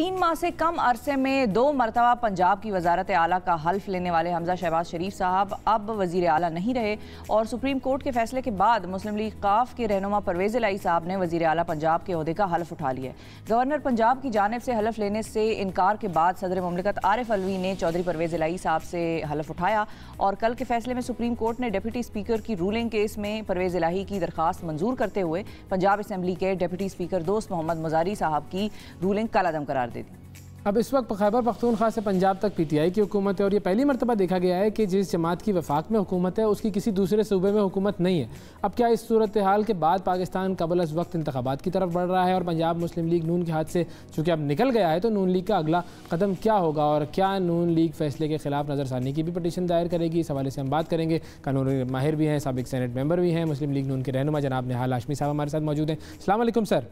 3 माह से कम अरसे में 2 मरतबा पंजाब की वजारत आला का हल्फ लेने वाले हमजा शहबाज शरीफ साहब अब वजीर आला नहीं रहे और सुप्रीम कोर्ट के फैसले के बाद मुस्लिम लीग काफ के रहनुमा परवेज इलाही साहब ने वजीर आला पंजाब के ओहदे का हल्फ उठा लिया। गवर्नर पंजाब की जानिब से हल्फ लेने से इनकार के बाद सदर मुमलिकत आरिफ अलवी ने चौधरी परवेज इलाही साहब से हल्फ उठाया और कल के फैसले में सुप्रीम कोर्ट ने डिप्टी स्पीकर की रूलिंग केस में परवेज इलाही की दरखास्त मंजूर करते हुए पंजाब असम्बली के डिप्टी स्पीकर दोस्त मोहम्मद मुजारी साहब की रूलिंग कलअदम करार दे दी। अब इस वक्त खैबर पख्तूनख्वा से पंजाब तक पीटीआई की हुकूमत है और ये पहली मरतबा देखा गया है कि जिस जमात की वफाक में हुकूमत है उसकी किसी दूसरे सूबे में हुकूमत नहीं है। अब क्या इस सूरत हाल के बाद पाकिस्तान कबल अज़ वक्त इंतखाबात की तरफ बढ़ रहा है और पंजाब मुस्लिम लीग नून के हाथ से चूँकि अब निकल गया है तो नून लीग का अगला कदम क्या होगा और क्या नून लीग फैसले के खिलाफ नज़रसानी की भी पटिशन दायर करेगी? इस हवाले से हम बात करेंगे। कानूनी माहिर भी हैं, साबिक सेनेट मेंबर भी हैं, मुस्लिम लीग नून के रहनुमा जनाब निहाल हाशमी साहब हमारे साथ मौजूद हैं। अस्सलाम वालेकुम सर।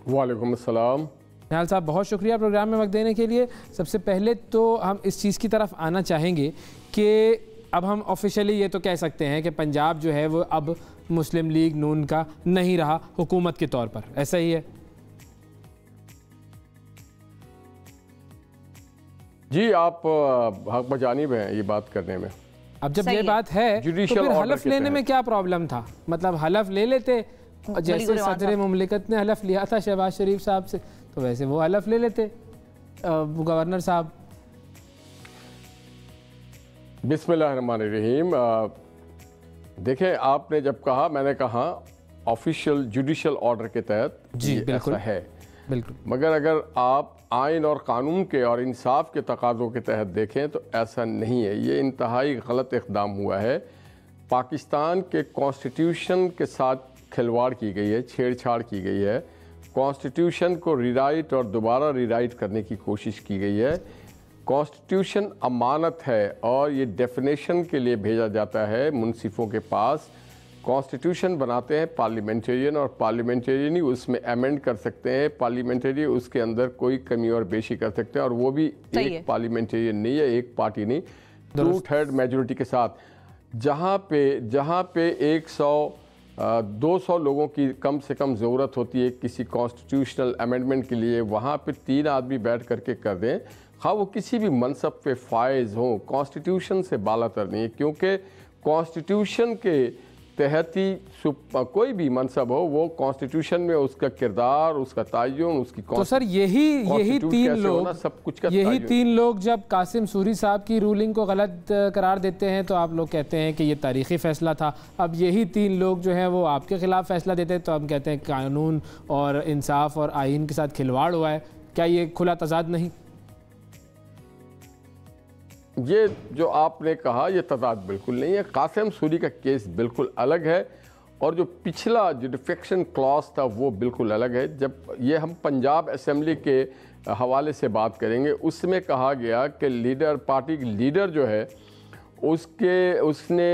वालेकुम अस्सलाम। निहाल साहब बहुत शुक्रिया प्रोग्राम में वक्त देने के लिए। सबसे पहले तो हम इस चीज़ की तरफ आना चाहेंगे कि अब हम ऑफिशियली ये तो कह सकते हैं कि पंजाब जो है वो अब मुस्लिम लीग नून का नहीं रहा हुकूमत के तौर पर, ऐसा ही है? जी, आप हक बजानिब हैं ये बात करने में। अब जब ये बात है तो फिर हलफ लेने में क्या प्रॉब्लम था? मतलब हलफ ले लेते जैसे सदर मुमलिकत ने हलफ लिया था शहबाज शरीफ साहब से, तो वैसे वो हलफ ले लेते गवर्नर साहब। बिस्मिल्लाहिर्रहमानिर्रहीम। देखें, आपने जब कहा, मैंने कहा ऑफिशियल जुडिशल ऑर्डर के तहत जी बिल्कुल ऐसा है, बिल्कुल। मगर अगर आप आइन और कानून के और इंसाफ के तकाज़ों के तहत देखें तो ऐसा नहीं है। ये इंतहाई गलत इक़दाम हुआ है। पाकिस्तान के कॉन्स्टिट्यूशन के साथ खिलवाड़ की गई है, छेड़छाड़ की गई है। कॉन्स्टिट्यूशन को रीराइट और दोबारा रीराइट करने की कोशिश की गई है। कॉन्स्टिट्यूशन अमानत है और ये डेफिनेशन के लिए भेजा जाता है मुनसिफ़ों के पास। कॉन्स्टिट्यूशन बनाते हैं पार्लियामेंटेरियन और पार्लियामेंटेरियन ही उसमें अमेंड कर सकते हैं। पार्लियामेंटेरियन उसके अंदर कोई कमी और बेशी कर सकते हैं और वो भी एक पार्लियामेंटेरियन नहीं है, एक पार्टी नहीं, 2/3 मेजोरिटी के साथ। जहाँ पे 200 लोगों की कम से कम ज़रूरत होती है किसी कॉन्स्टिट्यूशनल अमेंडमेंट के लिए, वहाँ पे 3 आदमी बैठ करके कर दें, हाँ वो किसी भी मनसब पे फायज हों, कॉन्स्टिट्यूशन से बालातर नहीं है, क्योंकि कॉन्स्टिट्यूशन के तहत ही कोई भी मनसब हो वो कॉन्स्टिट्यूशन में उसका किरदार, उसका तयन, उसकी तो सर यही तीन लोग जब कासिम सूरी साहब की रूलिंग को गलत करार देते हैं तो आप लोग कहते हैं कि ये तारीख़ी फ़ैसला था। अब यही 3 लोग जो हैं वो आपके ख़िलाफ़ फ़ैसला देते हैं तो हम कहते हैं कानून और इंसाफ और आइन के साथ खिलवाड़ हुआ है। क्या ये खुला तजाद नहीं? ये जो आपने कहा ये तजाद बिल्कुल नहीं है। कासिम सूरी का केस बिल्कुल अलग है और जो पिछला जो डिफेक्शन क्लॉज था वो बिल्कुल अलग है। जब ये हम पंजाब असेंबली के हवाले से बात करेंगे, उसमें कहा गया कि लीडर, पार्टी की लीडर जो है उसने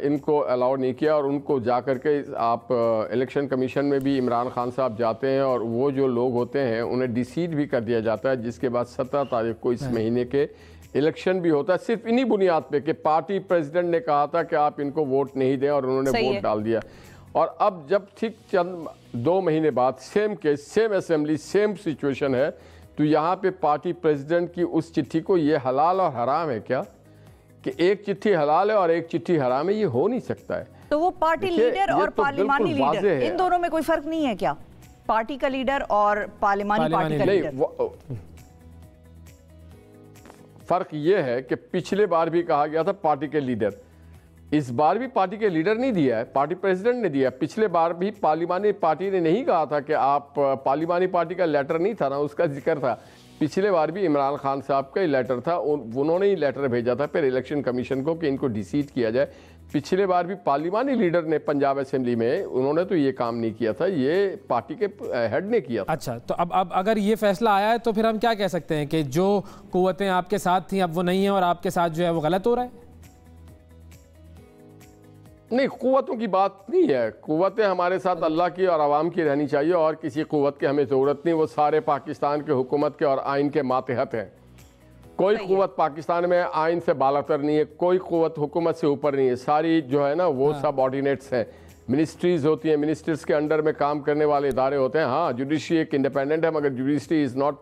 इनको अलाउ नहीं किया और उनको जा कर के आप इलेक्शन कमीशन में भी इमरान खान साहब जाते हैं और वो जो लोग होते हैं उन्हें डिसीट भी कर दिया जाता है, जिसके बाद 17 तारीख को इस महीने के इलेक्शन भी होता है, सिर्फ इन्हीं बुनियाद पे कि पार्टी प्रेसिडेंट ने कहा था कि आप इनको वोट नहीं दें और उन्होंने वोट डाल दिया। और अब जब ठीक चंद 2 महीने बाद same case, same assembly, same situation है, तो यहाँ पे पार्टी प्रेसिडेंट की उस चिट्ठी को ये हलाल और हराम है क्या कि एक चिट्ठी हलाल है और एक चिट्ठी हराम है? ये हो नहीं सकता है। तो वो पार्टी लीडर और पार्लिमानी लीडर, इन दोनों में कोई फर्क नहीं है क्या? पार्टी का लीडर और पार्लिमानी पार्टी का लीडर? फ़र्क ये है कि पिछले बार भी कहा गया था पार्टी के लीडर, इस बार भी पार्टी के लीडर नहीं दिया है, पार्टी प्रेसिडेंट ने दिया। पिछले बार भी पार्लिमानी पार्टी ने नहीं कहा था कि आप, पार्लिमानी पार्टी का लेटर नहीं था ना, उसका जिक्र था। पिछले बार भी इमरान खान साहब का ही लेटर था, उन्होंने ही लेटर भेजा था फिर इलेक्शन कमीशन को कि इनको डिसीट किया जाए। पिछले बार भी पार्लिमानी लीडर ने पंजाब असेंबली में, उन्होंने तो ये काम नहीं किया था, ये पार्टी के हेड ने किया था। अच्छा, तो अब अगर ये फैसला आया है तो फिर हम क्या कह सकते हैं कि जो कुव्वतें आपके साथ थी अब वो नहीं है और आपके साथ जो है वो गलत हो रहा है? नहीं, कुव्वतों की बात नहीं है। कुव्वतें हमारे साथ अल्लाह की और आवाम की रहनी चाहिए और किसी कुव्वत की हमें ज़रूरत नहीं। वो सारे पाकिस्तान के हुकूमत के और आइन के मातहत हैं। कोई कुव्वत पाकिस्तान में आइन से बालातर नहीं है, कोई कुव्वत हुकूमत से ऊपर नहीं है। सारी जो है ना वो सब ऑर्डिनेट्स हैं। मिनिस्ट्रीज होती हैं, मिनिस्टर्स के अंडर में काम करने वाले इदारे होते हैं। हाँ, जुडिशरी एक इंडिपेंडेंट है, मगर जुडिशरी इज़ नॉट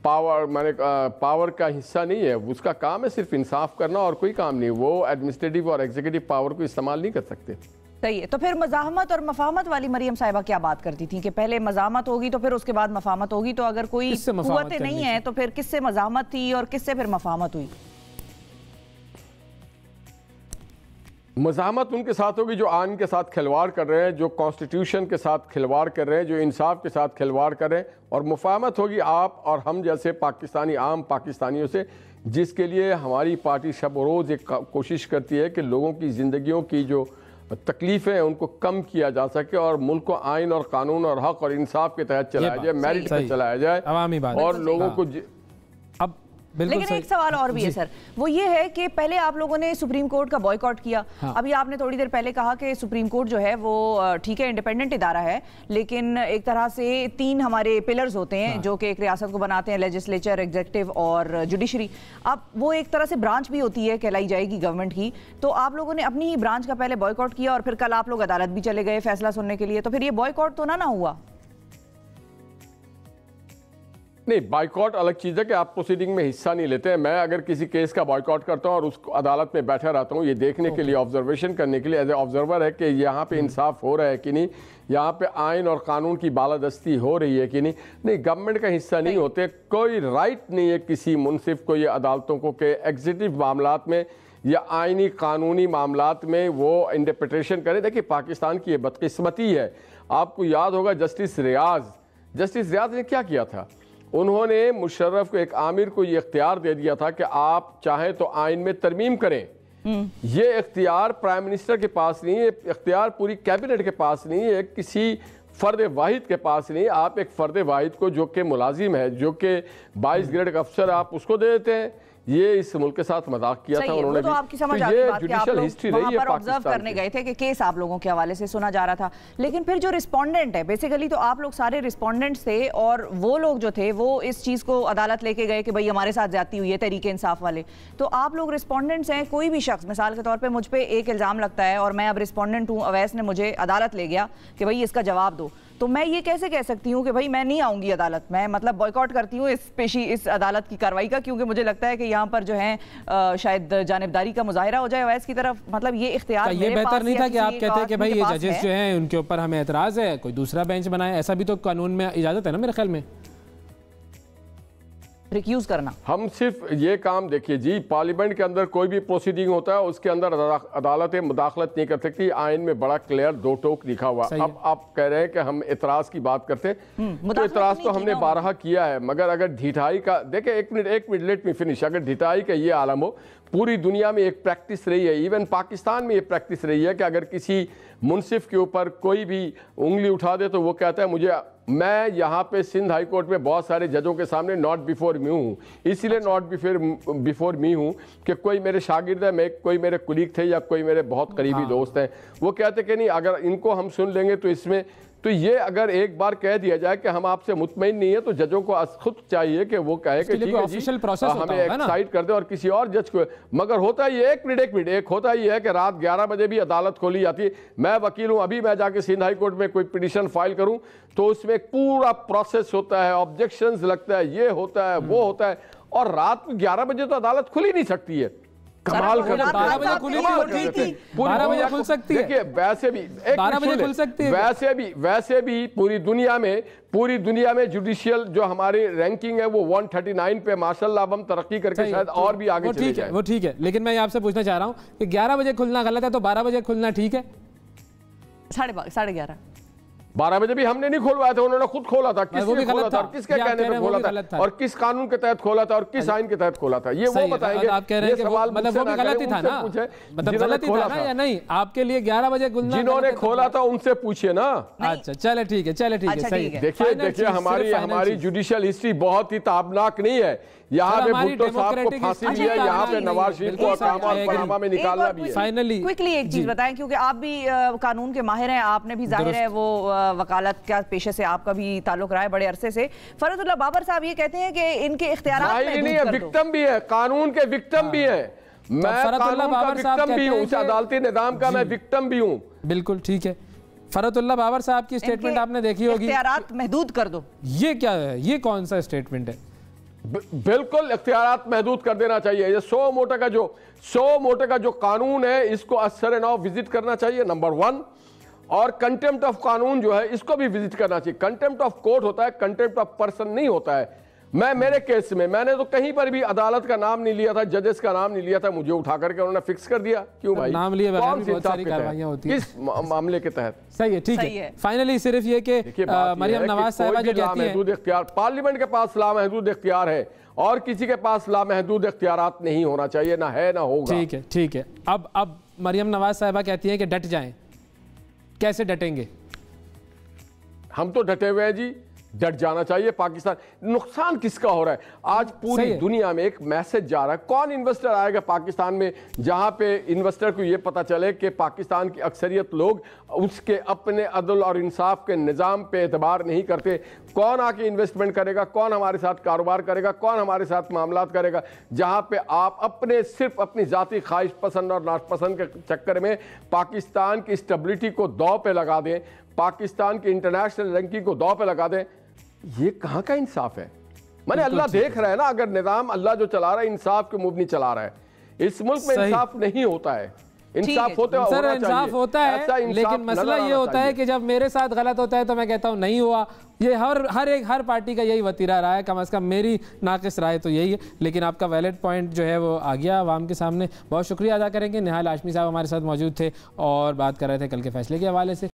पावर, माने पावर का हिस्सा नहीं है। उसका काम है सिर्फ इंसाफ करना और कोई काम नहीं। वो एडमिनिस्ट्रेटिव और एग्जीक्यूटिव पावर को इस्तेमाल नहीं कर सकते। सही है। तो फिर मज़ाहमत और मफाहमत वाली मरियम साहिबा क्या बात करती थी कि पहले मज़ाहमत होगी तो फिर उसके बाद मफाहमत होगी, तो अगर कोई कुव्वतें नहीं है तो फिर किससे मज़ाहमत थी और किससे फिर मफाहमत हुई? मज़ाहमत उनके साथ होगी जो आइन के साथ खिलवाड़ कर रहे हैं, जो कॉन्स्टिट्यूशन के साथ खिलवाड़ कर रहे हैं, जो इंसाफ के साथ खिलवाड़ कर रहे हैं। और मुफाहमत होगी आप और हम जैसे पाकिस्तानी, आम पाकिस्तानियों से, जिसके लिए हमारी पार्टी शब रोज़ एक कोशिश करती है कि लोगों की ज़िंदगियों की जो तकलीफ़ें हैं उनको कम किया जा सके और मुल्क को आइन और कानून और हक और इंसाफ के तहत चलाया जाए, मेरिट पर चलाया जाए और लोगों को। अब लेकिन एक सवाल और भी है सर, वो ये है कि पहले आप लोगों ने सुप्रीम कोर्ट का बॉयकॉट किया। हाँ। अभी आपने थोड़ी देर पहले कहा कि सुप्रीम कोर्ट जो है वो ठीक है इंडिपेंडेंट इदारा है, लेकिन एक तरह से 3 हमारे पिलर्स होते हैं। हाँ। जो कि एक रियासत को बनाते हैं, लेजिस्लेचर, एग्जीक्यूटिव और जुडिशरी। अब वो एक तरह से ब्रांच भी होती है, कहलाई जाएगी गवर्नमेंट की। तो आप लोगों ने अपनी ही ब्रांच का पहले बॉयकॉट किया और फिर कल आप लोग अदालत भी चले गए फैसला सुनने के लिए, तो फिर ये बॉयकॉट तो ना हुआ? नहीं, बाइकआउट अलग चीज़ है कि आप प्रोसीडिंग में हिस्सा नहीं लेते हैं। मैं अगर किसी केस का बाइकआउट करता हूं और उस अदालत में बैठा रहता हूं ये देखने के लिए, ऑब्जर्वेशन करने के लिए, एज ए ऑब्जर्वर है कि यहाँ पे इंसाफ हो रहा है कि नहीं, यहाँ पे आइन और कानून की बालादस्ती हो रही है कि नहीं। नहीं, गवर्नमेंट का हिस्सा नहीं होते। कोई राइट नहीं है किसी मुनसिफ को, ये अदालतों को, के एग्जीक्यूटिव मामलात में या आइनी कानूनी मामलात में वो इंटरप्रिटेशन करे। देखिए, पाकिस्तान की ये बदकिस्मती है। आपको याद होगा जस्टिस रियाज ने क्या किया था? उन्होंने मुशर्रफ को, एक आमिर को ये इख्तियार दे दिया था कि आप चाहें तो आइन में तरमीम करें। ये इख्तियार प्राइम मिनिस्टर के पास नहीं है, इख्तियार पूरी कैबिनेट के पास नहीं है, किसी फ़र्द वाहिद के पास नहीं। आप एक फ़र्द वाहिद को जो कि मुलाजिम है, जो कि 22 ग्रेड का अफसर, आप उसको दे देते हैं। ये इस मुल्क के साथ मजाक किया था उन्होंने। तो आपकी समझ आ गई बात कि आप लोग वहां पर ऑब्जर्व करने गए थे कि केस आप लोगों के हवाले से सुना जा रहा था, लेकिन फिर जो रिस्पोंडेंट है, बेसिकली तो आप लोग सारे रिस्पोंडेंट्स थे और वो लोग जो थे वो इस चीज़ को अदालत लेके गए कि भाई हमारे साथ ज्यादती हुई है, तहरीक इंसाफ वाले। तो आप लोग रिस्पोंडेंट्स हैं। कोई भी शख्स, मिसाल के तौर पर मुझ पर एक इल्ज़ाम लगता है और मैं अब रिस्पोंडेंट हूँ, अवैस ने मुझे अदालत ले गया कि भाई इसका जवाब दो, तो मैं ये कैसे कह सकती हूँ कि भाई मैं नहीं आऊँगी अदालत, मैं मतलब बॉयकॉट करती हूँ इस अदालत की कार्रवाई का, क्योंकि मुझे लगता है कि यहाँ पर जो है शायद जानिबदारी का मुजाहिरा हो जाए अवैस की तरफ। मतलब ये इख्तियार ये बेहतर नहीं था कि आप कहते हैं कि भाई ये जजेस जो हैं उनके ऊपर हमें एतराज़ है, कोई दूसरा बेंच बनाए? ऐसा भी तो कानून में इजाज़त है ना मेरे ख्याल में, रिक्यूज करना। हम सिर्फ ये काम, देखिए जी, पार्लियामेंट के अंदर कोई भी प्रोसीडिंग होता है उसके अंदर अदालतें मुदाखलत नहीं कर सकती। आइन में बड़ा क्लियर 2 टोक लिखा हुआ। अब आप कह रहे हैं कि हम इतराज़ की बात करते हैं, तो इतराज़ तो हमने 12 किया है, मगर अगर ढिठाई का, देखिए एक मिनट लेट मी फिनिश। अगर ढिठाई का ये आलम हो, पूरी दुनिया में एक प्रैक्टिस रही है, इवन पाकिस्तान में ये प्रैक्टिस रही है कि अगर किसी मुनसिफ के ऊपर कोई भी उंगली उठा दे तो वो कहता है मैं यहाँ पे सिंध हाई कोर्ट में बहुत सारे जजों के सामने नॉट बिफोर मी हूँ, इसीलिए नॉट बिफोर मी हूँ कि कोई मेरे शागिर्द है, कोई मेरे कुलीग थे या कोई मेरे बहुत करीबी दोस्त हैं। वो कहते कि नहीं, अगर इनको हम सुन लेंगे तो इसमें, तो ये अगर एक बार कह दिया जाए कि हम आपसे मुतमईन नहीं है, तो जजों को खुद चाहिए कि वो कहे कि ठीक है जी, हमें एक्साइट कर दे और किसी और जज को। मगर होता ही एक मिनट होता ही है कि रात 11 बजे भी अदालत खोली जाती है। मैं वकील हूँ, अभी मैं जाके सिंध हाई कोर्ट में कोई पिटीशन फाइल करूँ तो उसमें एक पूरा प्रोसेस होता है, ऑब्जेक्शंस लगता है, ये होता है, वो होता है, और रात को 11 बजे तो अदालत खुल ही नहीं सकती है। कमाल कर 12 बजे खुली थी, 12 बजे खुल सकती है। देखिए, वैसे भी 12 बजे खुल सकती है। वैसे भी पूरी दुनिया में जुडिशियल जो हमारी रैंकिंग है वो 139 पे माशाल्लाह हम तरक्की करके शायद और भी आगे चले जाएं। वो ठीक है, लेकिन मैं आपसे पूछना चाह रहा हूँ कि 11 बजे खुलना गलत है तो 12 बजे खुलना ठीक है? 11:30 12 बजे भी हमने नहीं खोलवाया था, उन्होंने खुद खोला था। किसने खोला था, किसके कहने पे खोला था, और किस कानून के तहत खोला था और किस आइन के तहत खोला था, ये वो बताएंगे। आप कह रहे हैं कि मतलब वो भी गलत ही था ना, मतलब गलत ही था ना या नहीं? आपके लिए 11 बजे खुलना, जिन्होंने खोला था उनसे पूछिए ना। अच्छा, चले ठीक है, सही है। देखिए हमारी जुडिशियल हिस्ट्री बहुत ही ताबनाक नहीं है। यहाँ पे भुट्टो साहब को फांसी भी है, यहाँ पे नवाज शरीफ को पनामा में निकालना भी है। फाइनली क्विकली एक चीज बताएं, क्योंकि आप भी कानून के माहिर हैं, आपने भी जाहिर है वो वकालत का पेशे से आपका भी ताल्लुक रहा है बड़े अरसे से। फरदुल्लाह बाबर साहब ये कहते हैं कि इनके इख्तियारात नहीं है, विक्टिम भी है, कानून के विक्टिम भी है। मैं कानून का विक्टिम भी हूँ, उस अदालती निजाम का मैं विक्टिम भी हूँ। बिल्कुल ठीक है। फरतुल्लाह बाबर साहब की स्टेटमेंट आपने देखी होगी, इख्तियारात महदूद कर दो। ये क्या है, ये कौन सा स्टेटमेंट है? बिल्कुल इख्तियारात महदूद कर देना चाहिए। ये 100 मोटर का जो कानून है इसको असर नौ विजिट करना चाहिए, नंबर 1। और कंटेम्प्ट ऑफ कानून जो है इसको भी विजिट करना चाहिए। कंटेम्प्ट ऑफ कोर्ट होता है, कंटेम्प्ट ऑफ पर्सन नहीं होता है। मेरे केस में मैंने तो कहीं पर भी अदालत का नाम नहीं लिया था, जजेस का नाम नहीं लिया था, मुझे उठा करके उन्होंने फिक्स कर दिया। क्यों भाई? नाम लिए बगैर भी बहुत सारी कार्रवाइयां होती हैं किस मामले के तहत? सही है, ठीक है। फाइनली सिर्फ ये कि मरियम नवाज साहिबा जो कहती हैं, पार्लियामेंट के पास लामहदूद इख्तियार है और किसी के पास लामहदूद इख्तियारात नहीं होना चाहिए, ना है ना होगा। ठीक है, ठीक है। अब मरियम नवाज साहिबा कहती हैं कि डट जाएं, कैसे डटेंगे? हम तो डटे हुए हैं जी, डट जाना चाहिए। पाकिस्तान, नुकसान किसका हो रहा है? आज पूरी दुनिया में एक मैसेज जा रहा है। कौन इन्वेस्टर आएगा पाकिस्तान में जहां पे इन्वेस्टर को यह पता चले कि पाकिस्तान की अक्सरियत लोग उसके अपने अदल और इंसाफ के निज़ाम पे एतबार नहीं करते? कौन आके इन्वेस्टमेंट करेगा? कौन हमारे साथ कारोबार करेगा? कौन हमारे साथ मामलात करेगा? जहां पे आप सिर्फ अपनी ज़ाती ख्वाहिश पसंद और नापसंद के चक्कर में पाकिस्तान की स्टेबिलिटी को दांव पे लगा दें, पाकिस्तान की इंटरनेशनल रैंकिंग को दांव पे लगा दें, ये कहां का इंसाफ है? मैंने अल्लाह देख रहा है ना, अगर निजाम अल्लाह जो चला रहा है इंसाफ के मुंह नहीं चला रहा है। इस मुल्क में इंसाफ नहीं होता है। इंसाफ होता है, सर इंसाफ होता है, लेकिन मसला ये होता है कि जब मेरे साथ गलत होता है तो मैं कहता हूँ नहीं हुआ। ये हर पार्टी का यही वतीरा रहा है, कम से कम मेरी नाकिस राय तो यही है। लेकिन आपका वैलिड पॉइंट जो है वो आ गया आवाम के सामने। बहुत शुक्रिया अदा करेंगे। निहाल हाशमी साहब हमारे साथ मौजूद थे और बात कर रहे थे कल के फैसले के हवाले से।